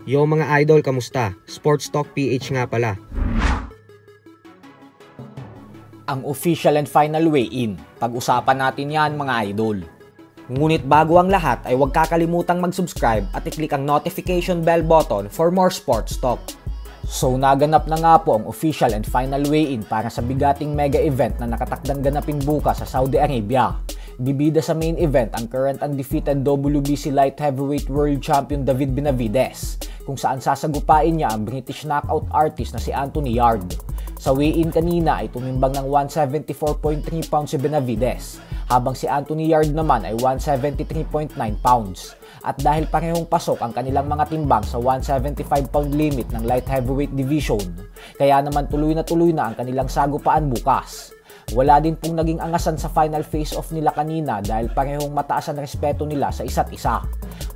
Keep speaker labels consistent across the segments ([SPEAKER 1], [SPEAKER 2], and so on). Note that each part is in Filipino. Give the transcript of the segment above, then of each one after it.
[SPEAKER 1] Yo mga idol, kamusta? Sports Talk PH nga pala.
[SPEAKER 2] Ang official and final weigh-in. Pag-usapan natin yan mga idol. Ngunit bago ang lahat ay huwag kakalimutang mag-subscribe at i-click ang notification bell button for more sports talk. So naganap na nga po ang official and final weigh-in para sa bigating mega event na nakatakdang ganapin bukas sa Saudi Arabia. Bibida sa main event ang current undefeated WBC Light Heavyweight World Champion David Benavidez, kung saan sasagupain niya ang British knockout artist na si Anthony Yarde. Sa weigh-in kanina ay tumimbang ng 174.3 pounds si Benavidez, habang si Anthony Yarde naman ay 173.9 pounds. At dahil parehong pasok ang kanilang mga timbang sa 175 pound limit ng light heavyweight division, kaya naman tuloy na ang kanilang sagupaan bukas. Wala din pong naging angasan sa final face-off nila kanina dahil parehong mataas ang respeto nila sa isa't isa.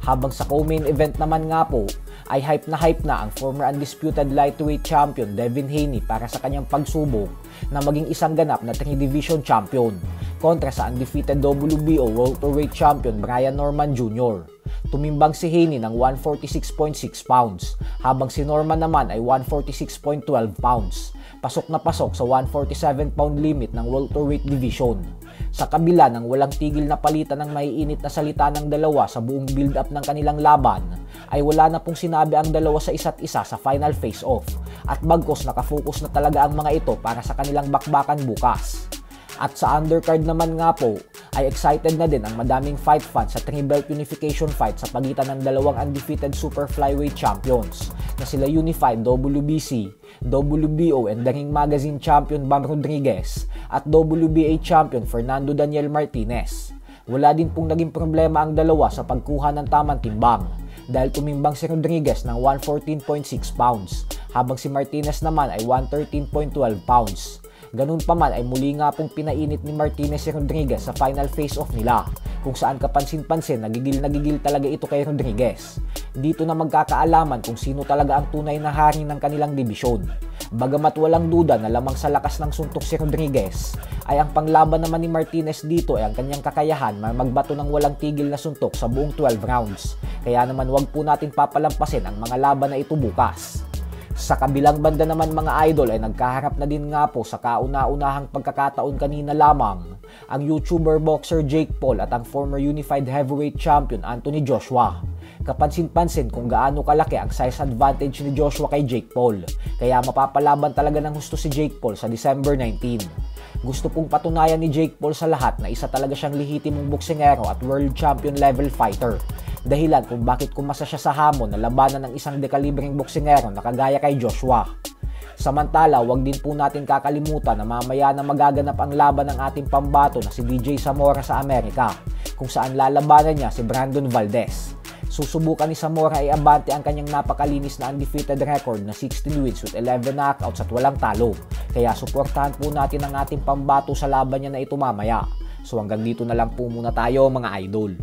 [SPEAKER 2] Habang sa co-main event naman nga po, ay hype na ang former undisputed lightweight champion Devin Haney para sa kanyang pagsubok na maging isang ganap na 3-division champion kontra sa undefeated WBO welterweight champion Brian Norman Jr. Tumimbang si Haney ng 146.6 pounds, habang si Norman naman ay 146.12 pounds. Pasok na pasok sa 147 pound limit ng welterweight division. Sa kabila ng walang tigil na palitan ng maiinit na salita ng dalawa sa buong build-up ng kanilang laban, ay wala na pong sinabi ang dalawa sa isa't isa sa final face-off, at bagkos nakafocus na talaga ang mga ito para sa kanilang bakbakan bukas. At sa undercard naman nga po, ay excited na din ang madaming fight fans sa 3-belt unification fight sa pagitan ng dalawang undefeated super flyweight champions na sila Unified WBC, WBO and The Ring Magazine champion Bam Rodriguez at WBA champion Fernando Daniel Martinez. Wala din pong naging problema ang dalawa sa pagkuha ng tamang timbang dahil tumimbang si Rodriguez ng 114.6 pounds habang si Martinez naman ay 113.12 pounds. Ganun pa man ay muli nga pong pinainit ni Martinez si Rodriguez sa final face-off nila, kung saan kapansin-pansin nagigil talaga ito kay Rodriguez. Dito na magkakaalaman kung sino talaga ang tunay na hari ng kanilang dibisyon. Bagamat walang duda na lamang sa lakas ng suntok si Rodriguez, ay ang panglaban naman ni Martinez dito ay ang kanyang kakayahan na magbato ng walang tigil na suntok sa buong 12 rounds. Kaya naman wag po natin papalampasin ang mga laban na ito bukas. Sa kabilang banda naman mga idol ay nagkaharap na din nga po sa kauna-unahang pagkakataon kanina lamang ang YouTuber boxer Jake Paul at ang former unified heavyweight champion Anthony Joshua. Kapansin-pansin kung gaano kalaki ang size advantage ni Joshua kay Jake Paul, kaya mapapalaban talaga ng husto si Jake Paul sa December 19. Gusto pong patunayan ni Jake Paul sa lahat na isa talaga siyang lehitimong boksingero at world champion level fighter. Dahilan kung bakit kumasa siya sa hamon na labanan ng isang dekalibreng boksingero na kagaya kay Joshua. Samantala, wag din po natin kakalimutan na mamaya na magaganap ang laban ng ating pambato na si DJ Zamora sa Amerika, kung saan lalabanan niya si Brandon Valdez. Susubukan ni Zamora ay abante ang kanyang napakalinis na undefeated record na 16 wins with 11 knockouts at walang talo. Kaya suportahan po natin ang ating pambato sa laban niya na ito mamaya. So hanggang dito na lang po muna tayo mga idol.